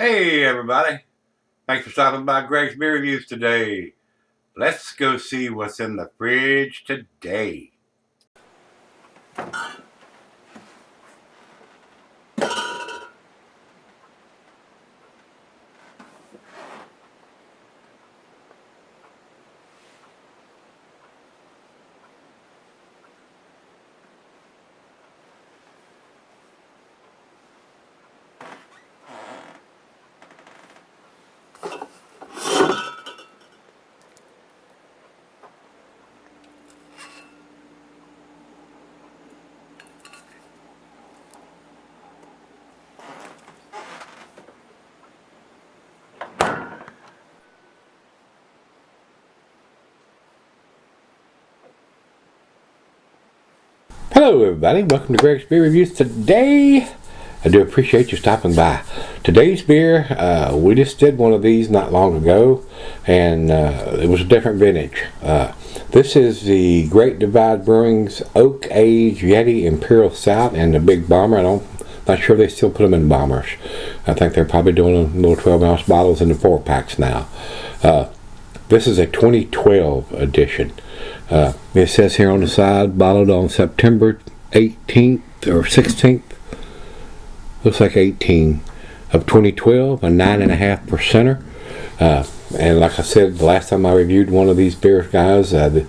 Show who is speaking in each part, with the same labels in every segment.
Speaker 1: Hey everybody, thanks for stopping by Gregsbeerreviews today. Let's go see what's in the fridge today. Hello everybody, welcome to Gregsbeerreviews today. I do appreciate you stopping by. Today's beer, we just did one of these not long ago, and it was a different vintage. This is the Great Divide Brewing's Oak Age Yeti Imperial Stout and the Big Bomber. Not sure they still put them in bombers. I think they're probably doing little 12-ounce bottles in the 4-packs now. This is a 2012 edition. It says here on the side, bottled on September 18th or 16th. Looks like 18 of 2012, a 9.5%. And like I said, the last time I reviewed one of these beers, guys, the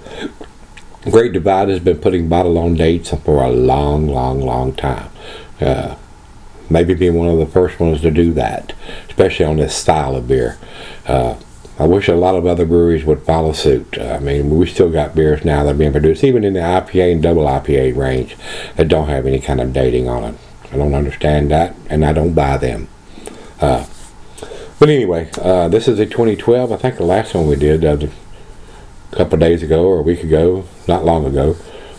Speaker 1: Great Divide has been putting bottle on dates for a long time. Maybe being one of the first ones to do that, especially on this style of beer. I wish a lot of other breweries would follow suit. I mean, we still got beers now that are being produced, even in the IPA and double IPA range, that don't have any kind of dating on it. I don't understand that, and I don't buy them. But anyway, this is a 2012. I think the last one we did a couple of days ago or a week ago, not long ago,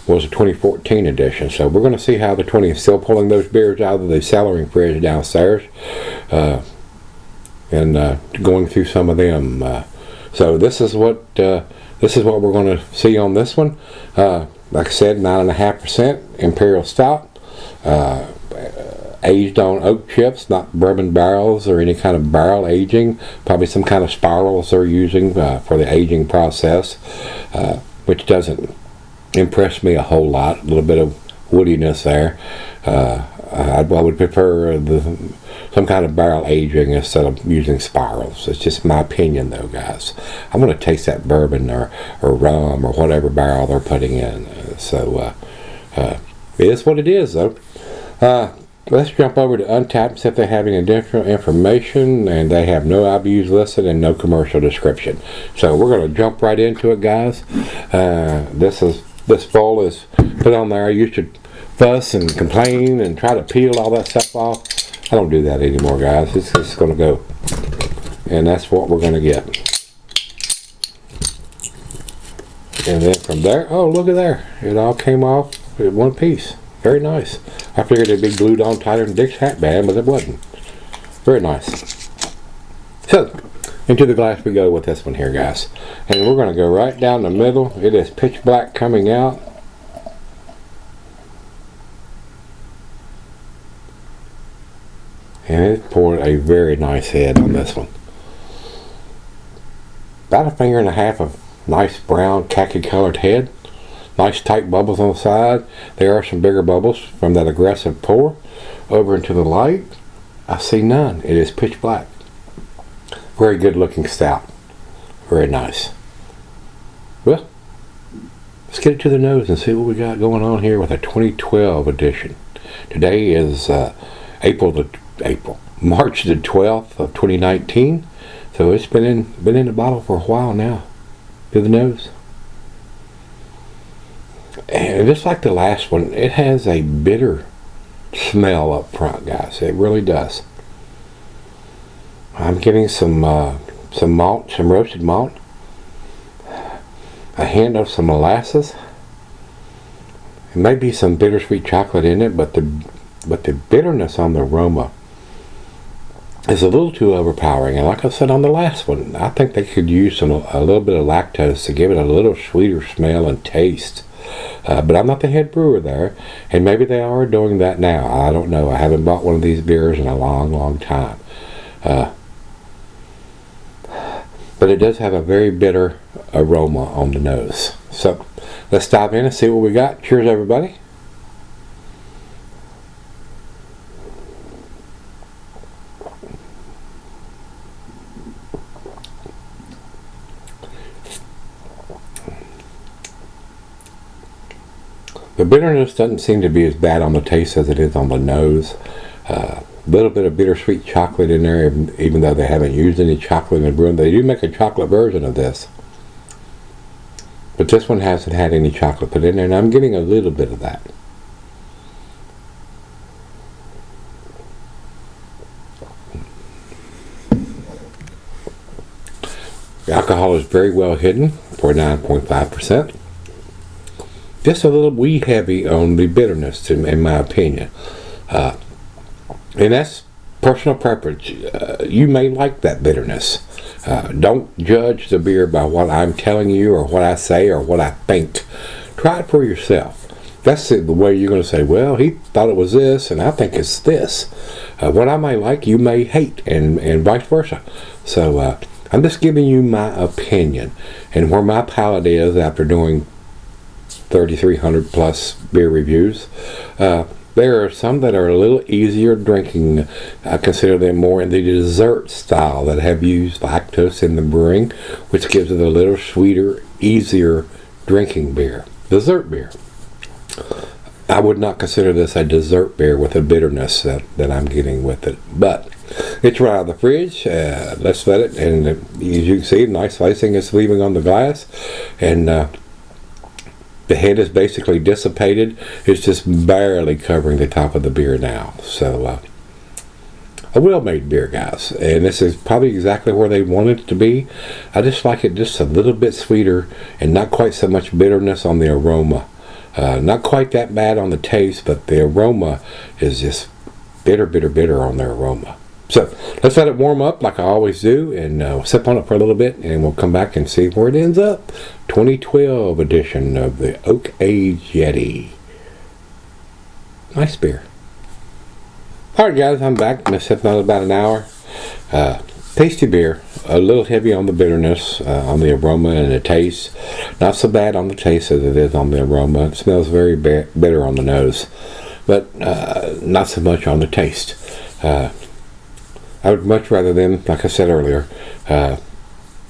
Speaker 1: was a 2014 edition. So we're going to see how the 20 is still pulling those beers out of the cellaring fridge downstairs. And going through some of them. So this is what we're going to see on this one. Like I said, 9.5% Imperial Stout, aged on oak chips, not bourbon barrels or any kind of barrel aging. Probably some kind of spirals they're using for the aging process, which doesn't impress me a whole lot. A little bit of woodiness there. I would prefer some kind of barrel aging instead of using spirals. It's just my opinion though, guys. I'm going to taste that bourbon or rum or whatever barrel they're putting in. So it is what it is though. Let's jump over to Untappd and see if they have any additional information, and they have no IBUs listed and no commercial description. So we're going to jump right into it, guys. This bowl is put on there. I used to fuss and complain and try to peel all that stuff off. I don't do that anymore, guys. It's just going to go. And that's what we're going to get. And then from there, oh, look at there. It all came off in one piece. Very nice. I figured it'd be glued on tighter than Dick's hat band, but it wasn't. Very nice. So, into the glass we go with this one here, guys. And we're going to go right down the middle. It is pitch black coming out. And it poured a very nice head on this one. About a finger and a half of nice brown khaki colored head. Nice tight bubbles on the side. There are some bigger bubbles from that aggressive pour. Over into the light, I see none. It is pitch black. Very good looking stout. Very nice. Well, let's get it to the nose and see what we got going on here with a 2012 edition. Today is March the 12th of 2019. So it's been in the bottle for a while now. To the nose. And just like the last one, it has a bitter smell up front, guys. It really does. I'm getting some malt, some roasted malt, a hint of some molasses. It may be some bittersweet chocolate in it, but the bitterness on the aroma is a little too overpowering. And like I said on the last one, I think they could use a little bit of lactose to give it a little sweeter smell and taste. But I'm not the head brewer there, and maybe they are doing that now. I don't know. I haven't bought one of these beers in a long time. But it does have a very bitter aroma on the nose. So let's dive in and see what we got. Cheers, everybody. The bitterness doesn't seem to be as bad on the taste as it is on the nose. A little bit of bittersweet chocolate in there, even though they haven't used any chocolate in the brewing. They do make a chocolate version of this, but this one hasn't had any chocolate put in there, and I'm getting a little bit of that. The alcohol is very well hidden for 9.5%. Just a little wee heavy on the bitterness, in my opinion. And that's personal preference. You may like that bitterness. Don't judge the beer by what I'm telling you or what I say or what I think. Try it for yourself. That's the way you're going to say, well, he thought it was this and I think it's this. What I may like, you may hate, and vice versa. So I'm just giving you my opinion and where my palate is after doing 3,300 plus beer reviews. There are some that are a little easier drinking. I consider them more in the dessert style that have used lactose in the brewing, which gives it a little sweeter, easier drinking beer. Dessert beer. I would not consider this a dessert beer with the bitterness that I'm getting with it. But it's right out of the fridge. Let's let it, and as you can see, nice lacing is leaving on the glass. And the head is basically dissipated. It's just barely covering the top of the beer now. So, a well-made beer, guys. And this is probably exactly where they want it to be. I just like it just a little bit sweeter and not quite so much bitterness on the aroma. Not quite that bad on the taste, but the aroma is just bitter, bitter, bitter on their aroma. So, let's let it warm up like I always do, and we'll sip on it for a little bit, and we'll come back and see where it ends up. 2012 edition of the Oak Age Yeti. Nice beer. Alright guys, I'm back. Been sipping on about an hour. Tasty beer. A little heavy on the bitterness, on the aroma and the taste. Not so bad on the taste as it is on the aroma. It smells very bitter on the nose, but not so much on the taste. I would much rather them, like I said earlier,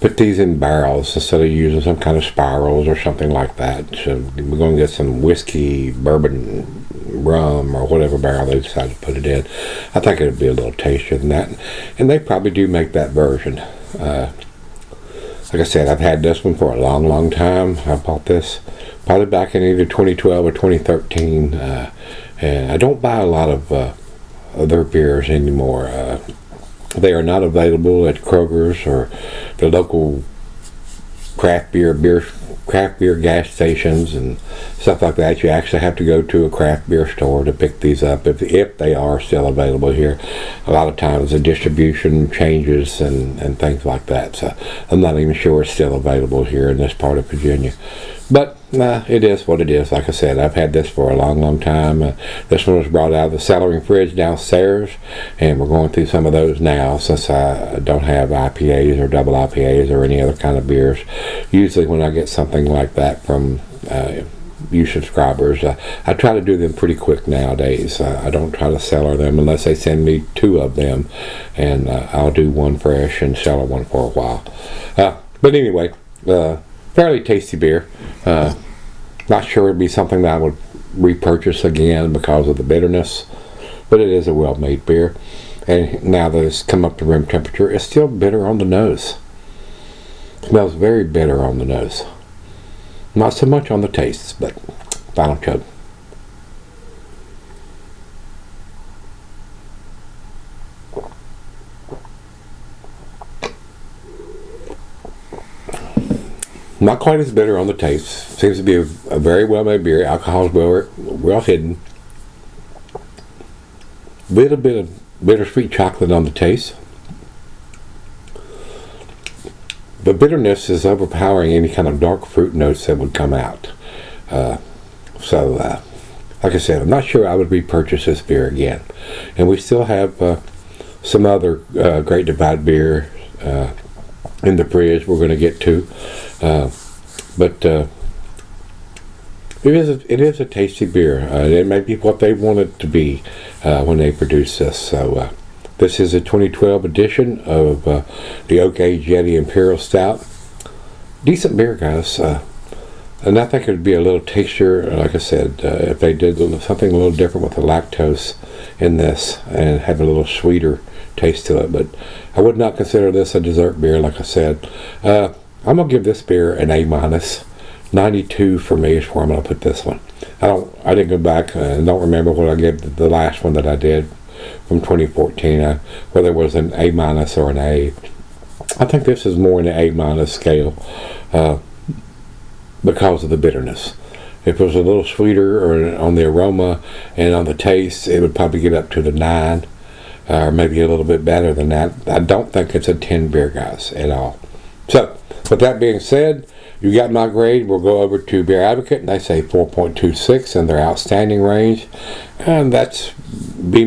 Speaker 1: put these in barrels instead of using some kind of spirals or something like that. So we're going to get some whiskey, bourbon, rum, or whatever barrel they decide to put it in. I think it would be a little tastier than that. And they probably do make that version. Like I said, I've had this one for a long, long time. I bought this probably back in either 2012 or 2013. And I don't buy a lot of other beers anymore. They are not available at Kroger's or the local craft beer gas stations and stuff like that. You actually have to go to a craft beer store to pick these up if they are still available here. A lot of times the distribution changes and things like that. So I'm not even sure it's still available here in this part of Virginia. But it is what it is. Like I said, I've had this for a long, long time. This one was brought out of the cellaring fridge downstairs, and we're going through some of those now since I don't have IPAs or double IPAs or any other kind of beers. Usually when I get something like that from you subscribers, I try to do them pretty quick nowadays. I don't try to cellar them unless they send me 2 of them, and I'll do one fresh and cellar one for a while. But anyway, fairly tasty beer. Not sure it'd be something that I would repurchase again because of the bitterness, but it is a well-made beer. And now that it's come up to room temperature, it's still bitter on the nose. It smells very bitter on the nose. Not so much on the taste, but final chug. Not quite as bitter on the taste. Seems to be a very well-made beer. Alcohol is well hidden. Little bit of bittersweet chocolate on the taste. The bitterness is overpowering any kind of dark fruit notes that would come out. Like I said, I'm not sure I would repurchase this beer again. And we still have some other Great Divide beer in the fridge we're going to get to. But it is a tasty beer. It may be what they want it to be when they produce this. So this is a 2012 edition of the Oak Age Yeti Imperial Stout. Decent beer, guys. And I think it would be a little tastier, like I said, if they did something a little different with the lactose in this and have a little sweeter taste to it. But I would not consider this a dessert beer, like I said. I'm going to give this beer an A-. 92 for me is where I'm going to put this one. I didn't go back and don't remember what I gave the last one that I did from 2014, whether it was an A- or an A. I think this is more in the A- scale because of the bitterness. If it was a little sweeter or on the aroma and on the taste, it would probably get up to the 9 or maybe a little bit better than that. I don't think it's a 10 beer, guys, at all. So, with that being said, you got my grade. We'll go over to Beer Advocate, and they say 4.26 in their outstanding range, and that's A-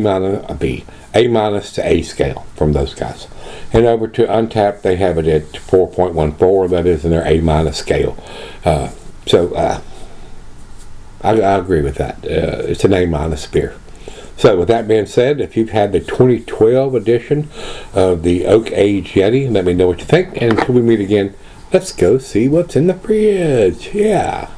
Speaker 1: to A scale from those guys. And over to Untapped, they have it at 4.14. That is in their A- scale. So I agree with that. It's an A- beer. So with that being said, if you've had the 2012 edition of the Oak Age Yeti, let me know what you think. And until we meet again, let's go see what's in the fridge. Yeah.